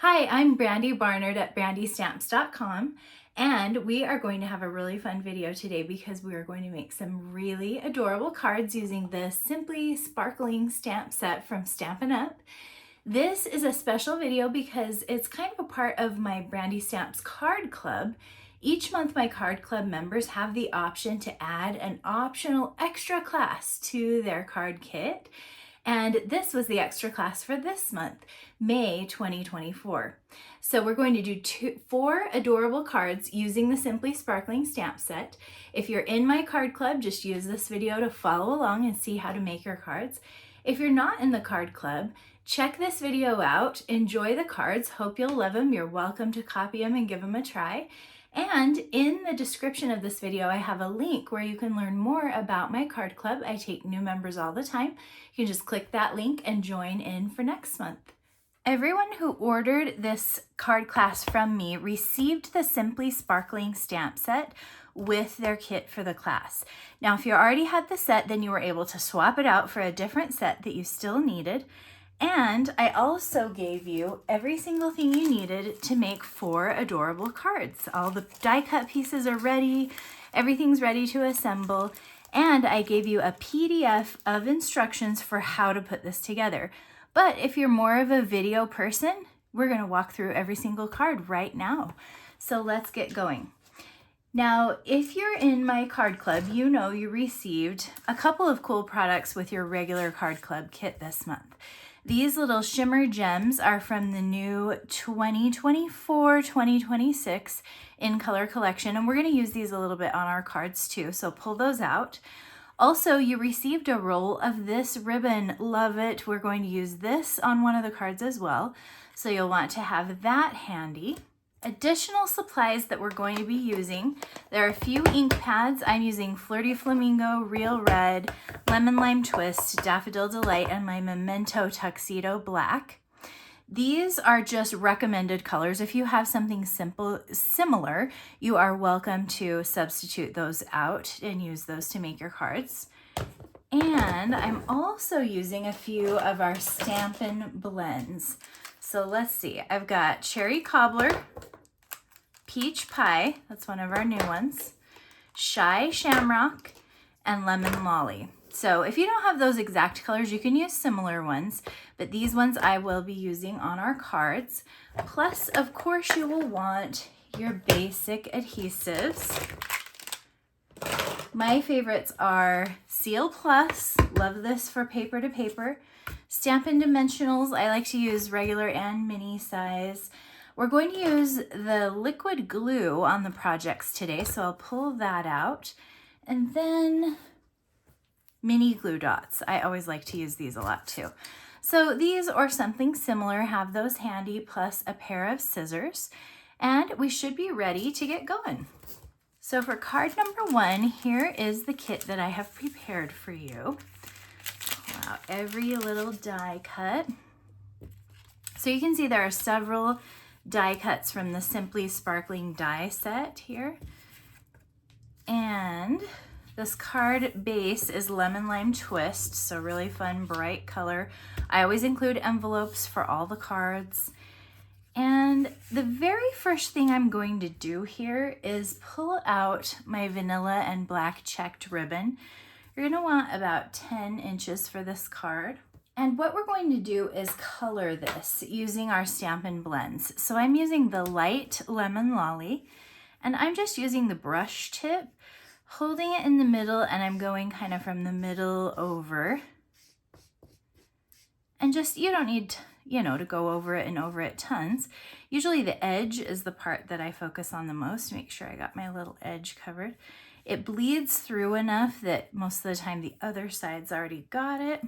Hi, I'm Brandi Barnard at BrandiStamps.com, and we are going to have a really fun video today because we are going to make some really adorable cards using the Simply Sparkling stamp set from Stampin' Up. This is a special video because it's kind of a part of my BrandiStamps Card Club. Each month my card club members have the option to add an optional extra class to their card kit. And this was the extra class for this month, May 2024. So we're going to do four adorable cards using the Simply Sparkling stamp set. If you're in my card club, just use this video to follow along and see how to make your cards. If you're not in the card club, check this video out, enjoy the cards, hope you'll love them. You're welcome to copy them and give them a try. And in the description of this video, I have a link where you can learn more about my card club. I take new members all the time. You can just click that link and join in for next month. Everyone who ordered this card class from me received the Simply Sparkling stamp set with their kit for the class. Now, if you already had the set, then you were able to swap it out for a different set that you still needed. And I also gave you every single thing you needed to make four adorable cards. All the die cut pieces are ready, everything's ready to assemble, and I gave you a PDF of instructions for how to put this together. But if you're more of a video person, we're gonna walk through every single card right now. So let's get going. Now, if you're in my card club, you know you received a couple of cool products with your regular card club kit this month. These little shimmer gems are from the new 2024-2026 in color collection, and we're going to use these a little bit on our cards too, so pull those out. Also, you received a roll of this ribbon. Love it. We're going to use this on one of the cards as well, so you'll want to have that handy. Additional supplies that we're going to be using, there are a few ink pads. I'm using Flirty Flamingo, Real Red, Lemon Lime Twist, Daffodil Delight, and my Memento Tuxedo Black. These are just recommended colors. If you have something similar, you are welcome to substitute those out and use those to make your cards. And I'm also using a few of our Stampin' blends. So let's see, I've got Cherry Cobbler, Peach Pie, that's one of our new ones, Shy Shamrock, and Lemon Lolly. So if you don't have those exact colors, you can use similar ones, but these ones I will be using on our cards. Plus, of course, you will want your basic adhesives. My favorites are Seal Plus, love this for paper to paper. Stampin' Dimensionals, I like to use regular and mini size. We're going to use the liquid glue on the projects today, so I'll pull that out. And then mini glue dots. I always like to use these a lot too. So these or something similar, have those handy, plus a pair of scissors. And we should be ready to get going. So for card number one, here is the kit that I have prepared for you. Pull out every little die cut. So you can see there are several die cuts from the Simply Sparkling die set here. And this card base is Lemon Lime Twist, so really fun, bright color. I always include envelopes for all the cards. And the very first thing I'm going to do here is pull out my vanilla and black checked ribbon. You're gonna want about 10 inches for this card. And what we're going to do is color this using our Stampin' blends. So I'm using the light Lemon Lolly, and I'm just using the brush tip, holding it in the middle, and I'm going kind of from the middle over. And just, you don't need, to go over it and over it tons. Usually the edge is the part that I focus on the most. Make sure I got my little edge covered. It bleeds through enough that most of the time the other side's already got it.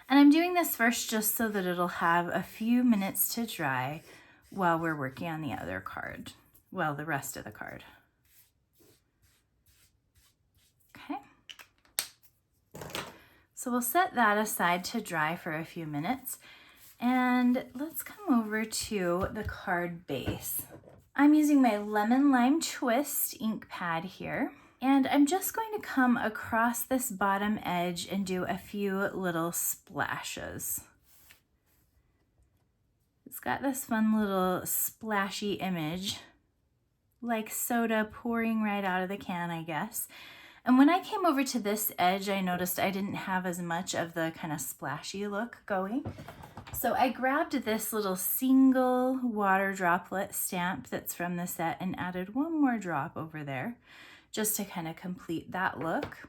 And I'm doing this first just so that it'll have a few minutes to dry while we're working on the other card. Well, the rest of the card. Okay. So we'll set that aside to dry for a few minutes. And let's come over to the card base. I'm using my Lemon Lime Twist ink pad here. And I'm just going to come across this bottom edge and do a few little splashes. It's got this fun little splashy image, like soda pouring right out of the can, I guess. And when I came over to this edge, I noticed I didn't have as much of the kind of splashy look going. So I grabbed this little single water droplet stamp that's from the set and added one more drop over there just to kind of complete that look.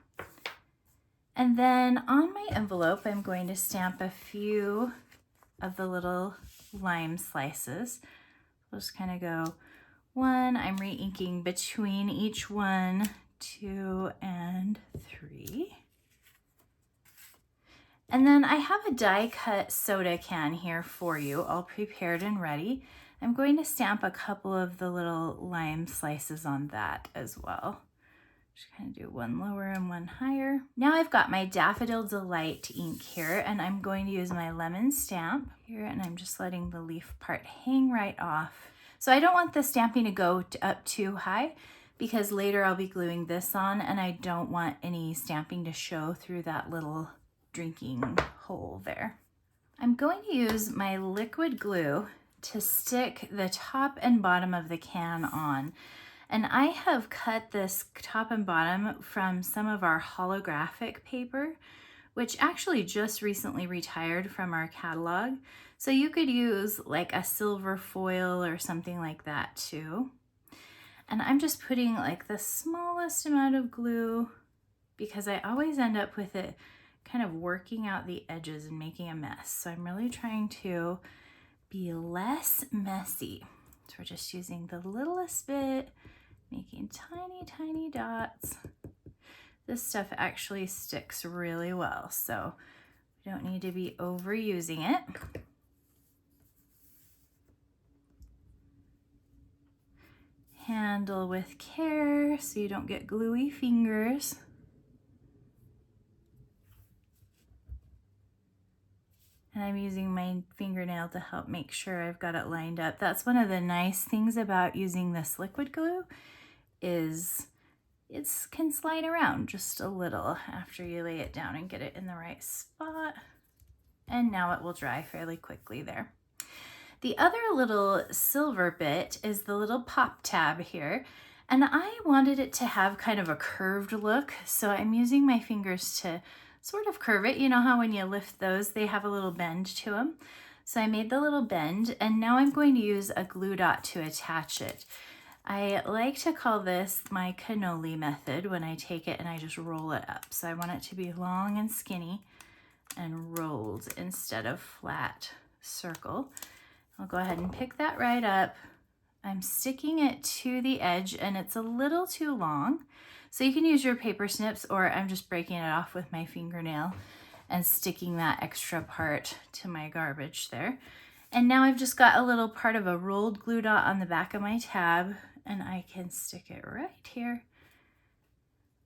And then on my envelope, I'm going to stamp a few of the little lime slices. I'll just kind of go one, I'm re-inking between each one, 2 and 3. And then I have a die cut soda can here for you, all prepared and ready. I'm going to stamp a couple of the little lime slices on that as well. Just kind of do one lower and one higher. Now I've got my Daffodil Delight ink here, and I'm going to use my lemon stamp here, and I'm just letting the leaf part hang right off. So I don't want the stamping to go up too high because later I'll be gluing this on, and I don't want any stamping to show through that little drinking hole there. I'm going to use my liquid glue to stick the top and bottom of the can on. And I have cut this top and bottom from some of our holographic paper, which actually just recently retired from our catalog. So you could use like a silver foil or something like that too. And I'm just putting like the smallest amount of glue because I always end up with it kind of working out the edges and making a mess. So I'm really trying to be less messy. So we're just using the littlest bit, making tiny, tiny dots. This stuff actually sticks really well, so we don't need to be overusing it. Handle with care so you don't get gluey fingers. And I'm using my fingernail to help make sure I've got it lined up. That's one of the nice things about using this liquid glue is it can slide around just a little after you lay it down and get it in the right spot. And now it will dry fairly quickly there. The other little silver bit is the little pop tab here. And I wanted it to have kind of a curved look. So I'm using my fingers to sort of curve it. You know how when you lift those, they have a little bend to them. So I made the little bend, and now I'm going to use a glue dot to attach it. I like to call this my cannoli method when I take it and I just roll it up. So I want it to be long and skinny and rolled instead of flat circle. I'll go ahead and pick that right up. I'm sticking it to the edge and it's a little too long. So you can use your paper snips, or I'm just breaking it off with my fingernail and sticking that extra part to my garbage there. And now I've just got a little part of a rolled glue dot on the back of my tab, and I can stick it right here.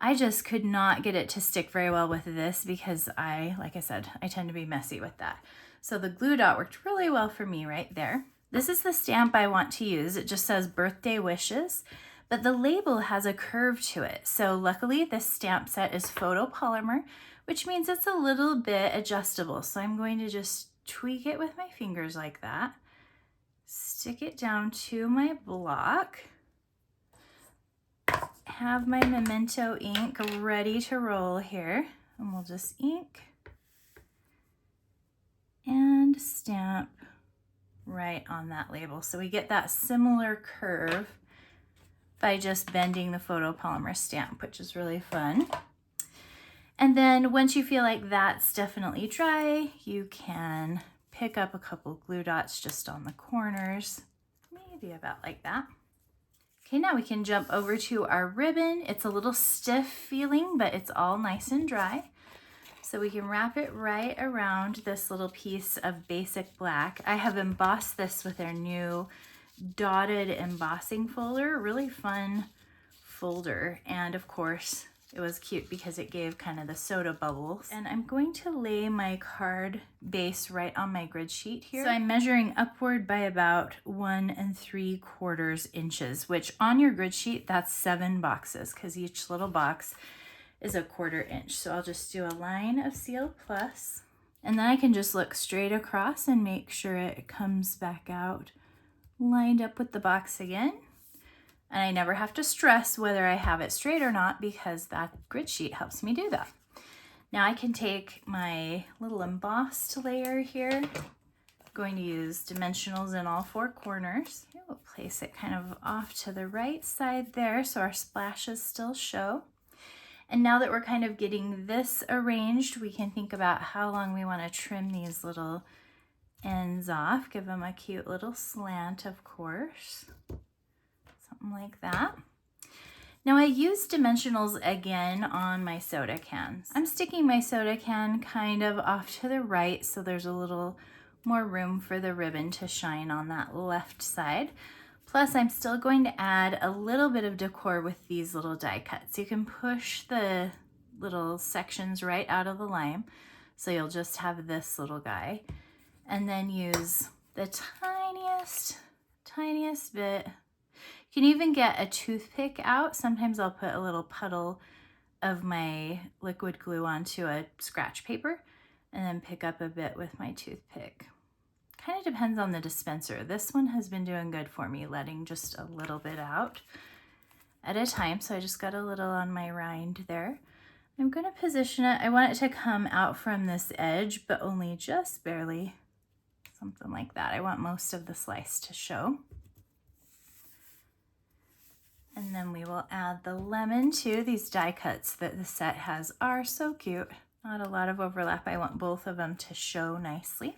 I just could not get it to stick very well with this because like I said, I tend to be messy with that. So the glue dot worked really well for me right there. This is the stamp I want to use. It just says birthday wishes, but the label has a curve to it. So luckily this stamp set is photopolymer, which means it's a little bit adjustable. So I'm going to just tweak it with my fingers like that, stick it down to my block, have my memento ink ready to roll here, and we'll just ink and stamp right on that label. So we get that similar curve by just bending the photopolymer stamp, which is really fun. And then once you feel like that's definitely dry, you can pick up a couple glue dots just on the corners, maybe about like that. Okay, now we can jump over to our ribbon. It's a little stiff feeling, but it's all nice and dry. So we can wrap it right around this little piece of basic black. I have embossed this with our new dotted embossing folder, really fun folder. And of course, it was cute because it gave kind of the soda bubbles. And I'm going to lay my card base right on my grid sheet here. So I'm measuring upward by about 1 3/4 inches, which on your grid sheet, that's 7 boxes because each little box is a 1/4 inch. So I'll just do a line of Seal Plus And then I can just look straight across and make sure it comes back out lined up with the box again. And I never have to stress whether I have it straight or not because that grid sheet helps me do that. Now I can take my little embossed layer here. I'm going to use dimensionals in all four corners. We'll place it kind of off to the right side there so our splashes still show. And now that we're kind of getting this arranged, we can think about how long we want to trim these little ends off. Give them a cute little slant, of course. Something like that. Now I use dimensionals again on my soda cans. I'm sticking my soda can kind of off to the right so there's a little more room for the ribbon to shine on that left side. Plus, I'm still going to add a little bit of decor with these little die cuts. You can push the little sections right out of the lime, so you'll just have this little guy. And then use the tiniest bit. You can even get a toothpick out. Sometimes I'll put a little puddle of my liquid glue onto a scratch paper and then pick up a bit with my toothpick. Kind of depends on the dispenser. This one has been doing good for me, letting just a little bit out at a time. So I just got a little on my rind there. I'm going to position it. I want it to come out from this edge, but only just barely, something like that. I want most of the slice to show. And then we will add the lemon too. These die cuts that the set has are so cute. Not a lot of overlap. I want both of them to show nicely.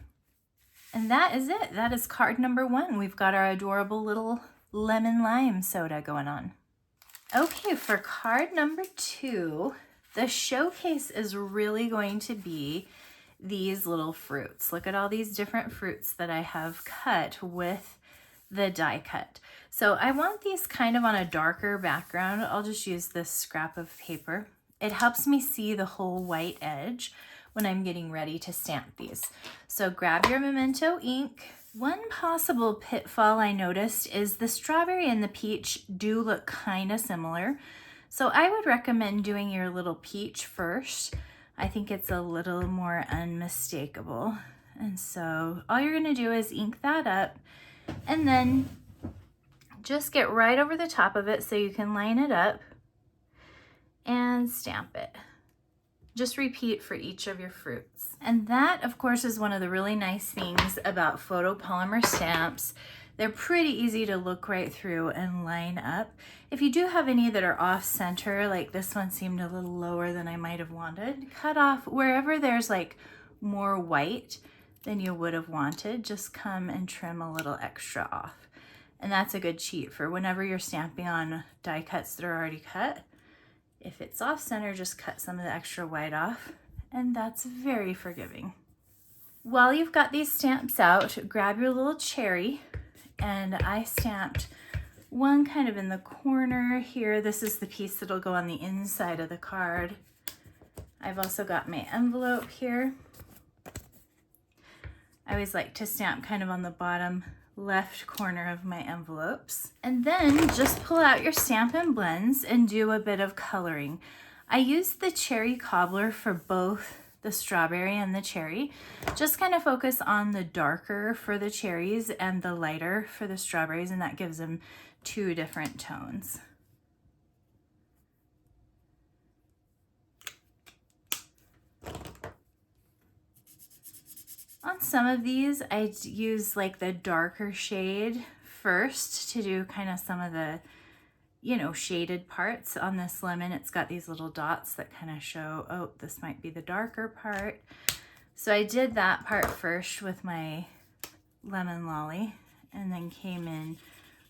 And that is it. That is card number 1. We've got our adorable little lemon lime soda going on. Okay, for card number 2, the showcase is really going to be these little fruits. Look at all these different fruits that I have cut with the die cut. So I want these kind of on a darker background. I'll just use this scrap of paper. It helps me see the whole white edge when I'm getting ready to stamp these. So grab your Memento ink. One possible pitfall I noticed is the strawberry and the peach do look kind of similar. So I would recommend doing your little peach first. I think it's a little more unmistakable. And so all you're gonna do is ink that up and then just get right over the top of it so you can line it up and stamp it. Just repeat for each of your fruits. And that, of course, is one of the really nice things about photopolymer stamps. They're pretty easy to look right through and line up. If you do have any that are off center, like this one seemed a little lower than I might have wanted, cut off wherever there's like more white than you would have wanted. Just come and trim a little extra off. And that's a good cheat for whenever you're stamping on die cuts that are already cut. If it's off center, just cut some of the extra white off, and that's very forgiving. While you've got these stamps out, grab your little cherry, and I stamped one kind of in the corner here. This is the piece that'll go on the inside of the card. I've also got my envelope here. I always like to stamp kind of on the bottom left corner of my envelopes. And then just pull out your Stampin' Blends and do a bit of coloring. I used the cherry cobbler for both the strawberry and the cherry. Just kind of focus on the darker for the cherries and the lighter for the strawberries, and that gives them 2 different tones. On some of these, I use like the darker shade first to do kind of some of the, you know, shaded parts. On this lemon, it's got these little dots that kind of show, oh, this might be the darker part. So I did that part first with my lemon lolly and then came in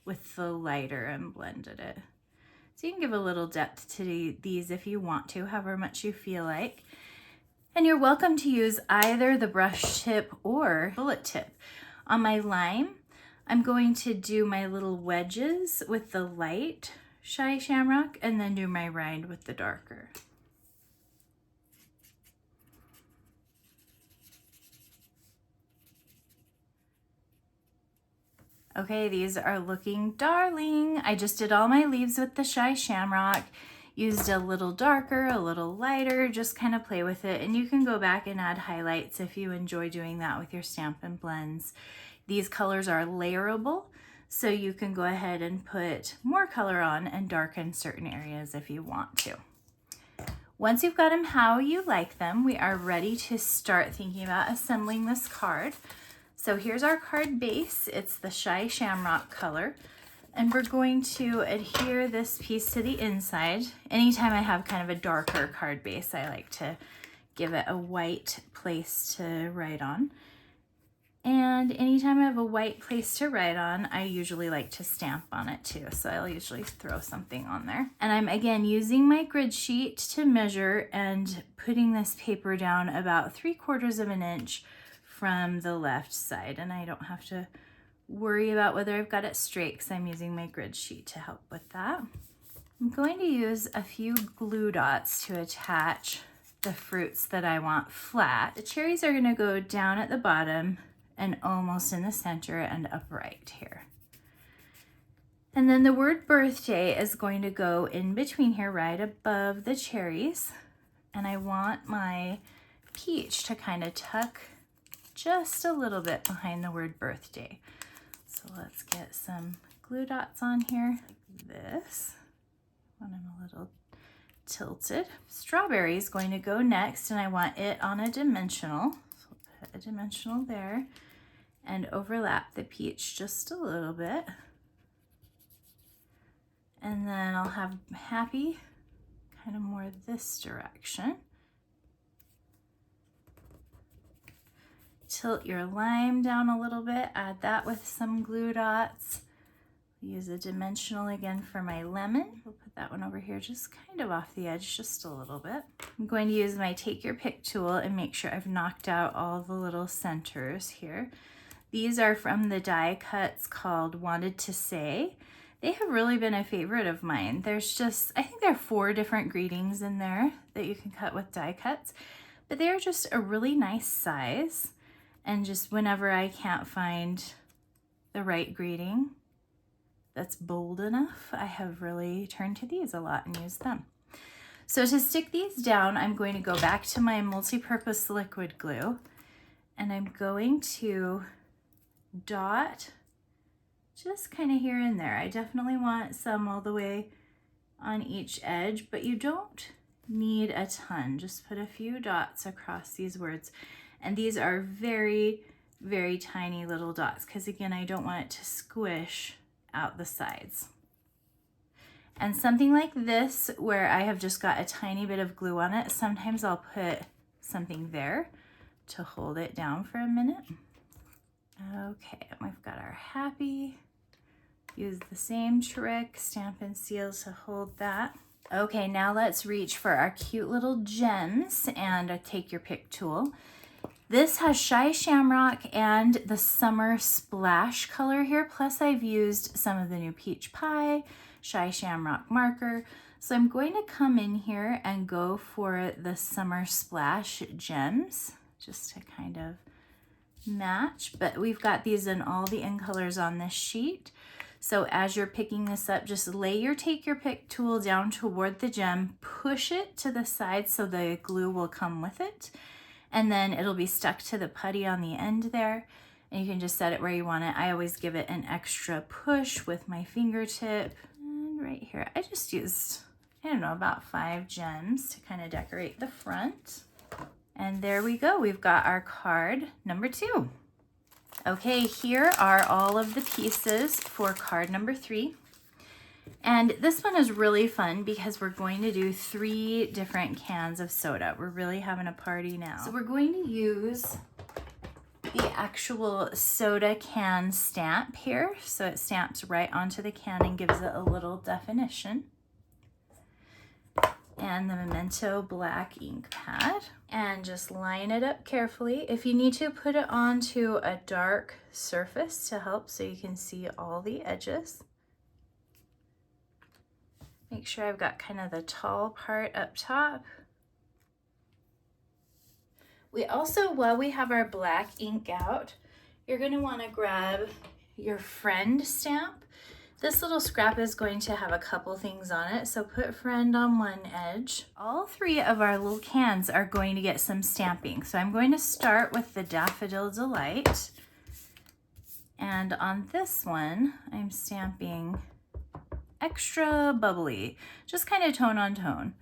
with the lighter and blended it. So you can give a little depth to these if you want to, however much you feel like. And you're welcome to use either the brush tip or bullet tip. On my lime, I'm going to do my little wedges with the light Shy Shamrock and then do my rind with the darker. Okay, these are looking darling. I just did all my leaves with the Shy Shamrock. used a little darker, a little lighter, just kind of play with it. And you can go back and add highlights if you enjoy doing that with your Stampin' Blends. These colors are layerable, so you can go ahead and put more color on and darken certain areas if you want to. Once you've got them how you like them, we are ready to start thinking about assembling this card. So here's our card base. It's the Shy Shamrock color. And we're going to adhere this piece to the inside. Anytime I have kind of a darker card base, I like to give it a white place to write on. And anytime I have a white place to write on, I usually like to stamp on it too. So I'll usually throw something on there. And I'm again using my grid sheet to measure and putting this paper down about 3/4 of an inch from the left side. And I don't have to worry about whether I've got it straight because I'm using my grid sheet to help with that. I'm going to use a few glue dots to attach the fruits that I want flat. The cherries are going to go down at the bottom and almost in the center and upright here. And then the word birthday is going to go in between here right above the cherries. And I want my peach to kind of tuck just a little bit behind the word birthday. So let's get some glue dots on here like this. When I'm a little tilted. Strawberry is going to go next, and I want it on a dimensional. So I'll put a dimensional there and overlap the peach just a little bit. And then I'll have happy kind of more this direction. Tilt your lime down a little bit, add that with some glue dots. Use a dimensional again for my lemon. We'll put that one over here just kind of off the edge, just a little bit. I'm going to use my Take Your Pick tool and make sure I've knocked out all the little centers here. These are from the die cuts called Wanted to Say. They have really been a favorite of mine. There's just, I think there are 4 different greetings in there that you can cut with die cuts, but they're just a really nice size. And just whenever I can't find the right greeting that's bold enough, I have really turned to these a lot and used them. So to stick these down, I'm going to go back to my multi-purpose liquid glue, and I'm going to dot just kind of here and there. I definitely want some all the way on each edge, but you don't need a ton. Just put a few dots across these words. And these are very, very tiny little dots because again, I don't want it to squish out the sides. And something like this, where I have just got a tiny bit of glue on it, sometimes I'll put something there to hold it down for a minute. Okay, we've got our happy. Use the same trick, Stampin' Seals to hold that. Okay, now let's reach for our cute little gems and a Take Your Pick tool. This has Shy Shamrock and the Summer Splash color here, plus I've used some of the new Peach Pie, Shy Shamrock marker. So I'm going to come in here and go for the Summer Splash gems, just to kind of match, but we've got these in all the in colors on this sheet. So as you're picking this up, just lay your Take Your Pick tool down toward the gem, push it to the side so the glue will come with it. And then it'll be stuck to the putty on the end there. And you can just set it where you want it. I always give it an extra push with my fingertip. And right here, I just used, I don't know, about 5 gems to kind of decorate the front. And there we go. We've got our card number 2. Okay, here are all of the pieces for card number 3. And this one is really fun because we're going to do 3 different cans of soda. We're really having a party now. So we're going to use the actual soda can stamp here. So it stamps right onto the can and gives it a little definition. And the Memento black ink pad. And just line it up carefully. If you need to, put it onto a dark surface to help so you can see all the edges. Make sure I've got kind of the tall part up top. We also, while we have our black ink out, you're going to want to grab your friend stamp. This little scrap is going to have a couple things on it, so put friend on one edge. All three of our little cans are going to get some stamping. So I'm going to start with the Daffodil Delight. And on this one, I'm stamping extra bubbly, just kind of tone on tone.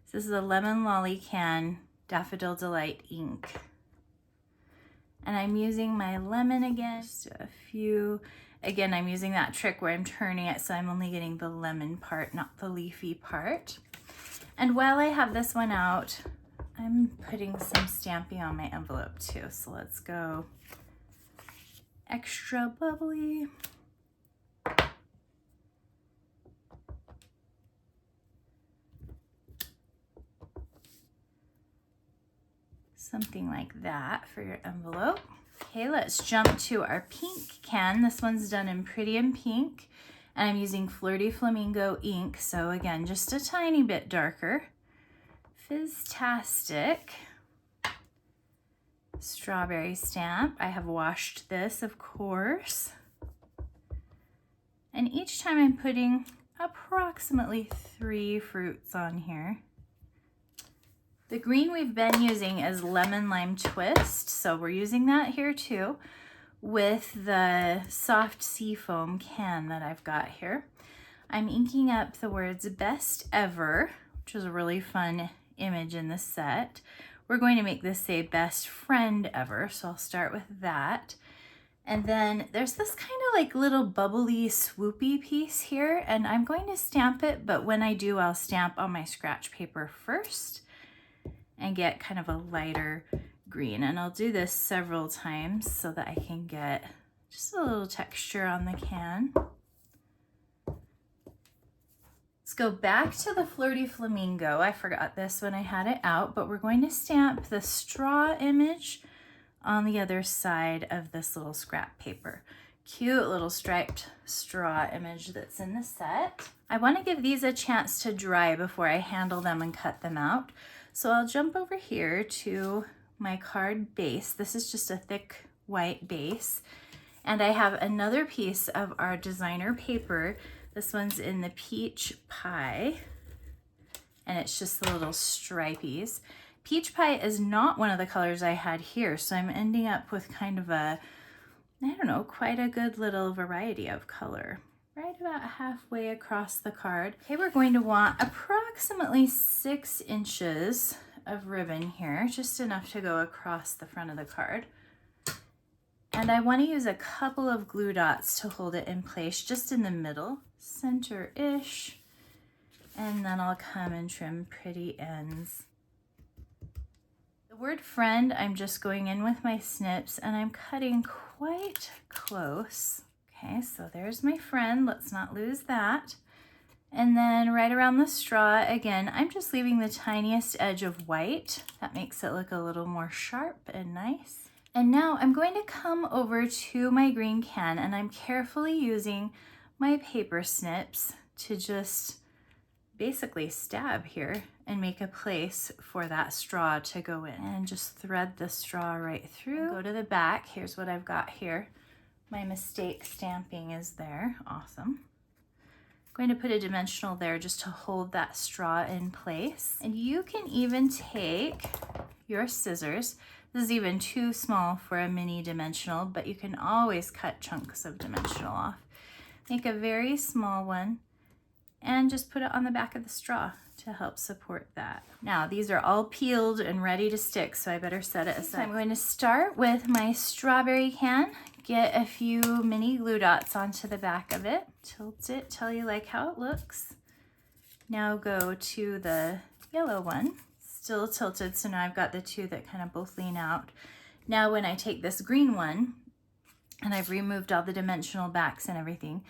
So this is a Lemon Lolly Can Daffodil Delight ink. And I'm using my lemon again, just a few. Again, I'm using that trick where I'm turning it so I'm only getting the lemon part, not the leafy part. And while I have this one out, I'm putting some stamping on my envelope too. So let's go extra bubbly. Something like that for your envelope. Okay, let's jump to our pink can. This one's done in Pretty in Pink, and I'm using Flirty Flamingo ink, so again, just a tiny bit darker. Fizztastic strawberry stamp. I have washed this, of course. And each time I'm putting approximately 3 fruits on here. The green we've been using is Lemon Lime Twist, so we're using that here too with the soft seafoam can that I've got here. I'm inking up the words Best Ever, which is a really fun image in the set. We're going to make this say Best Friend Ever, so I'll start with that. And then there's this kind of like little bubbly swoopy piece here, and I'm going to stamp it, but when I do, I'll stamp on my scratch paper first and get kind of a lighter green. And I'll do this several times so that I can get just a little texture on the can. Let's go back to the Flirty Flamingo. I forgot this when I had it out, but we're going to stamp the straw image on the other side of this little scrap paper. Cute little striped straw image that's in the set. I want to give these a chance to dry before I handle them and cut them out. So I'll jump over here to my card base. This is just a thick white base. And I have another piece of our designer paper. This one's in the Peach Pie. And it's just the little stripies. Peach Pie is not one of the colors I had here. So I'm ending up with kind of a, I don't know, quite a good little variety of color. Right about halfway across the card. Okay, we're going to want approximately 6 inches of ribbon here, just enough to go across the front of the card. And I want to use a couple of glue dots to hold it in place, just in the middle, center-ish. And then I'll come and trim pretty ends. The word friend, I'm just going in with my snips and I'm cutting quite close. Okay, so there's my friend. Let's not lose that. And then right around the straw, again, I'm just leaving the tiniest edge of white. That makes it look a little more sharp and nice. And now I'm going to come over to my green can and I'm carefully using my paper snips to just basically stab here and make a place for that straw to go in. And just thread the straw right through. Go to the back. Here's what I've got here. My mistake stamping is there. Awesome. I'm going to put a dimensional there just to hold that straw in place. And you can even take your scissors. This is even too small for a mini dimensional, but you can always cut chunks of dimensional off. Make a very small one and just put it on the back of the straw to help support that. Now these are all peeled and ready to stick, so I better set it aside. So I'm going to start with my strawberry can. Get a few mini glue dots onto the back of it. Tilt it till you like how it looks. Now go to the yellow one. Still tilted, so now I've got the two that kind of both lean out. Now when I take this green one, and I've removed all the dimensional backs and everything,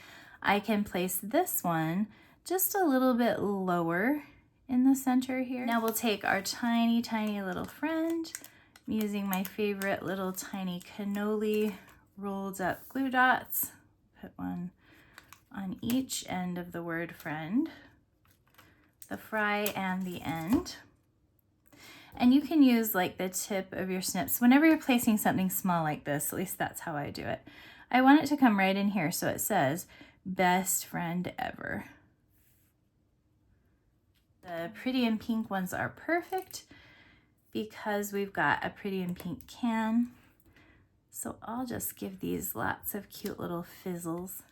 I can place this one just a little bit lower in the center here. Now we'll take our tiny, tiny little friend. I'm using my favorite little tiny cannoli rolled up glue dots. Put one on each end of the word friend, the fry and the end. And you can use like the tip of your snips whenever you're placing something small like this. At least that's how I do it. I want it to come right in here, so it says best friend ever. The pretty in pink ones are perfect because we've got a pretty in pink can. So I'll just give these lots of cute little fizzles.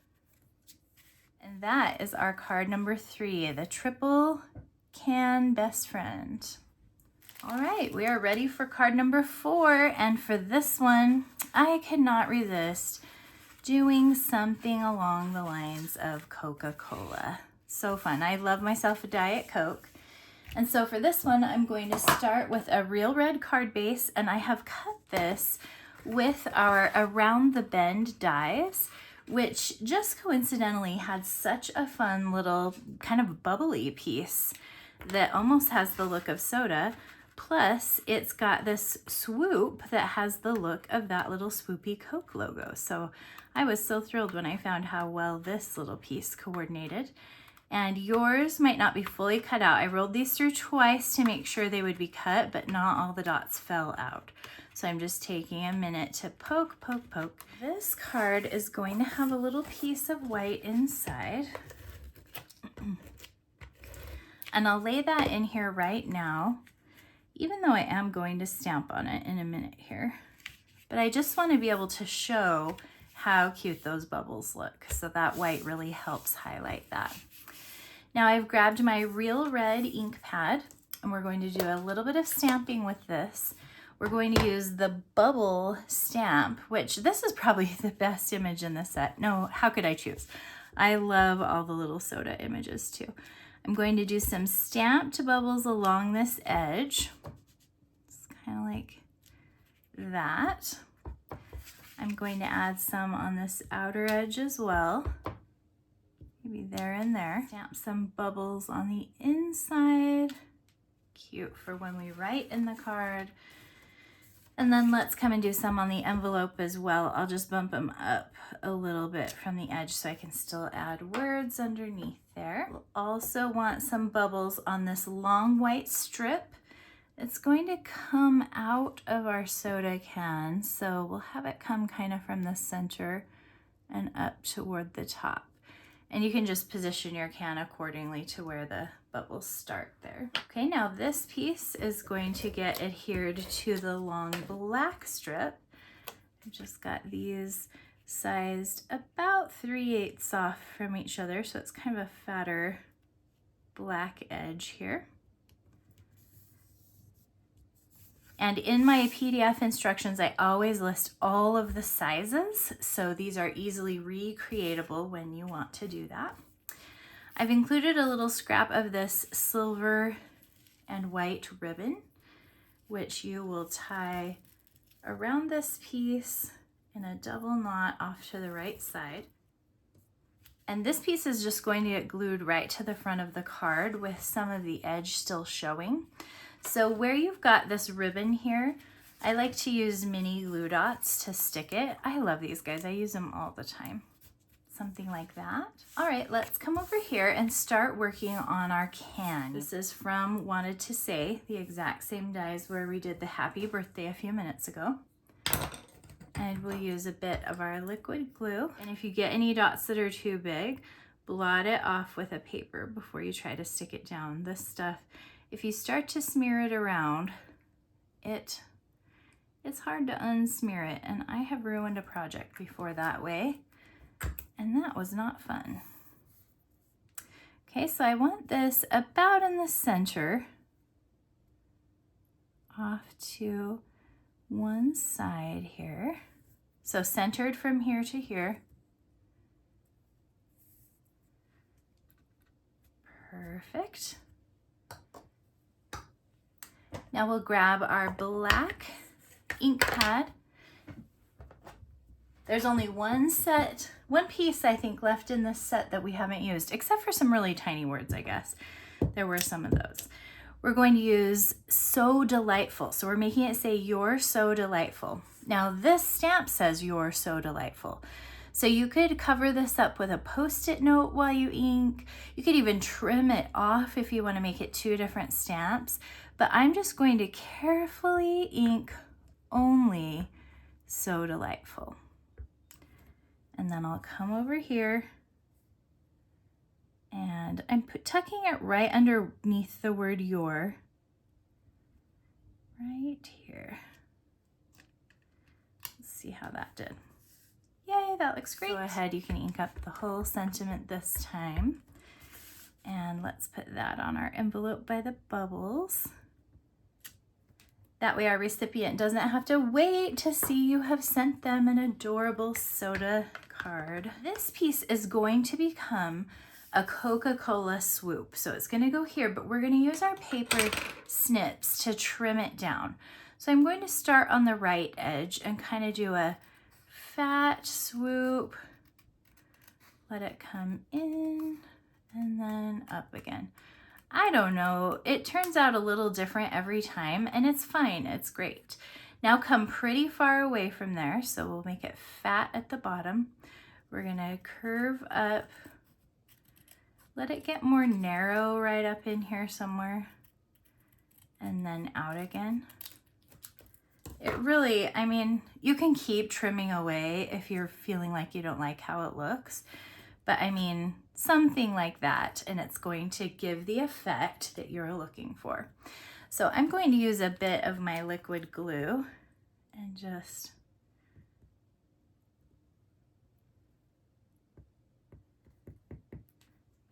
And that is our card number 3, the triple can best friend. All right, we are ready for card number 4. And for this one, I could not resist doing something along the lines of Coca-Cola. So fun. I love myself a Diet Coke. And so for this one, I'm going to start with a real red card base, and I have cut this with our Around the Bend dies, which just coincidentally had such a fun little kind of bubbly piece that almost has the look of soda. Plus, it's got this swoop that has the look of that little swoopy Coke logo. So I was so thrilled when I found how well this little piece coordinated. And yours might not be fully cut out. I rolled these through twice to make sure they would be cut, but not all the dots fell out. So I'm just taking a minute to poke, poke, poke. This card is going to have a little piece of white inside. And I'll lay that in here right now, even though I am going to stamp on it in a minute here. But I just want to be able to show how cute those bubbles look. So that white really helps highlight that. Now I've grabbed my real red ink pad, and we're going to do a little bit of stamping with this. We're going to use the bubble stamp, which this is probably the best image in the set. No, how could I choose? I love all the little soda images too. I'm going to do some stamped bubbles along this edge. It's kind of like that. I'm going to add some on this outer edge as well. Maybe there and there. Stamp some bubbles on the inside. Cute for when we write in the card. And then let's come and do some on the envelope as well. I'll just bump them up a little bit from the edge so I can still add words underneath there. We'll also want some bubbles on this long white strip. It's going to come out of our soda can, so we'll have it come kind of from the center and up toward the top. And you can just position your can accordingly to where the bubbles start there. Okay, now this piece is going to get adhered to the long black strip. I've just got these sized about 3/8 off from each other, so it's kind of a fatter black edge here. And in my PDF instructions, I always list all of the sizes, so these are easily recreatable when you want to do that. I've included a little scrap of this silver and white ribbon, which you will tie around this piece in a double knot off to the right side. And this piece is just going to get glued right to the front of the card with some of the edge still showing. So where you've got this ribbon here, I like to use mini glue dots to stick it. I love these guys. I use them all the time. Something like that. All right, let's come over here and start working on our can. This is from Wanted to Say, the exact same dies where we did the happy birthday a few minutes ago. And we'll use a bit of our liquid glue. And if you get any dots that are too big, blot it off with a paper before you try to stick it down. This stuff, if you start to smear it around, it's hard to unsmear it, and I have ruined a project before that way, and that was not fun. Okay, so I want this about in the center, off to one side here. So centered from here to here. Perfect. Now we'll grab our black ink pad. There's only one piece I think left in this set that we haven't used, except for some really tiny words, I guess. There were some of those. We're going to use So Delightful. So we're making it say You're So Delightful. Now this stamp says You're So Delightful. So you could cover this up with a Post-it note while you ink. You could even trim it off if you want to make it two different stamps. But I'm just going to carefully ink only So Delightful. And then I'll come over here And I'm tucking it right underneath the word your, right here. Let's see how that did. Yay, that looks great. Go ahead, you can ink up the whole sentiment this time. And let's put that on our envelope by the bubbles. That way our recipient doesn't have to wait to see you have sent them an adorable soda card. This piece is going to become a Coca-Cola swoop. So it's gonna go here, but we're gonna use our paper snips to trim it down. So I'm going to start on the right edge and kind of do a fat swoop. Let it come in and then up again. I don't know, it turns out a little different every time and it's fine, it's great. Now come pretty far away from there, so we'll make it fat at the bottom. We're gonna curve up, let it get more narrow right up in here somewhere, and then out again. It really, I mean, you can keep trimming away if you're feeling like you don't like how it looks, but I mean, something like that, and it's going to give the effect that you're looking for. So I'm going to use a bit of my liquid glue and just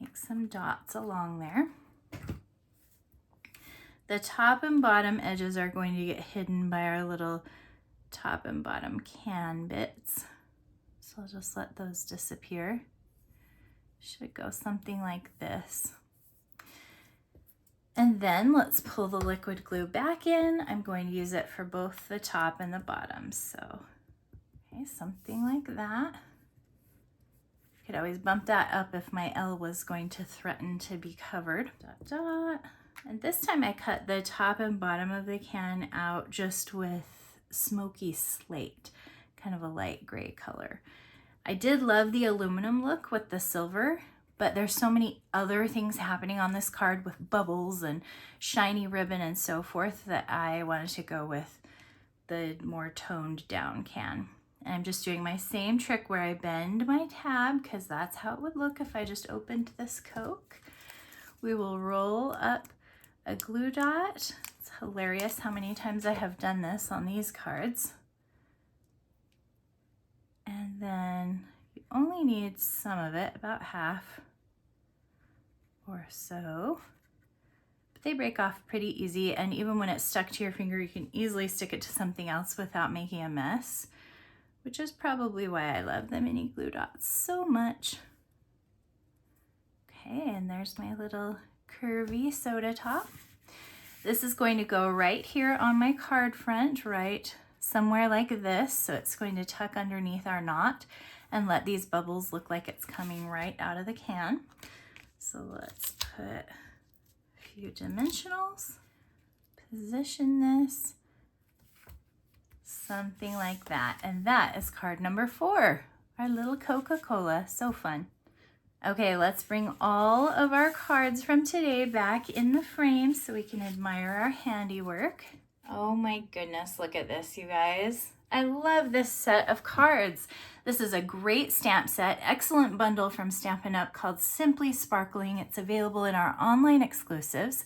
make some dots along there. The top and bottom edges are going to get hidden by our little top and bottom can bits. So I'll just let those disappear. Should go something like this. And then let's pull the liquid glue back in. I'm going to use it for both the top and the bottom. So, okay, something like that. Could always bump that up if my L was going to threaten to be covered. Dot, dot. And this time I cut the top and bottom of the can out just with smoky slate, kind of a light gray color. I did love the aluminum look with the silver, but there's so many other things happening on this card with bubbles and shiny ribbon and so forth that I wanted to go with the more toned down can. And I'm just doing my same trick where I bend my tab because that's how it would look if I just opened this Coke. We will roll up a glue dot. It's hilarious how many times I have done this on these cards. And then you only need some of it, about half or so. But they break off pretty easy, and even when it's stuck to your finger, you can easily stick it to something else without making a mess, which is probably why I love the mini glue dots so much. Okay, and there's my little curvy soda top. This is going to go right here on my card front, right somewhere like this, so it's going to tuck underneath our knot and let these bubbles look like it's coming right out of the can. So let's put a few dimensionals, position this, something like that, and that is card number 4, our little Coca-Cola. So fun. Okay, let's bring all of our cards from today back in the frame so we can admire our handiwork. Oh my goodness, look at this, you guys. I love this set of cards. This is a great stamp set, excellent bundle from Stampin' Up called Simply Sparkling. It's available in our online exclusives.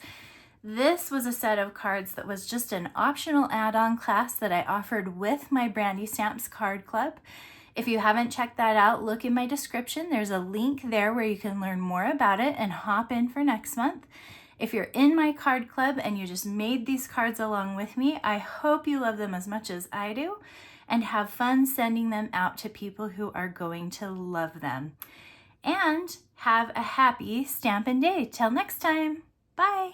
This was a set of cards that was just an optional add-on class that I offered with my BrandiStamps Card Club. If you haven't checked that out, look in my description. There's a link there where you can learn more about it and hop in for next month. If you're in my card club and you just made these cards along with me, I hope you love them as much as I do and have fun sending them out to people who are going to love them. And have a happy Stampin' Day. Till next time, bye.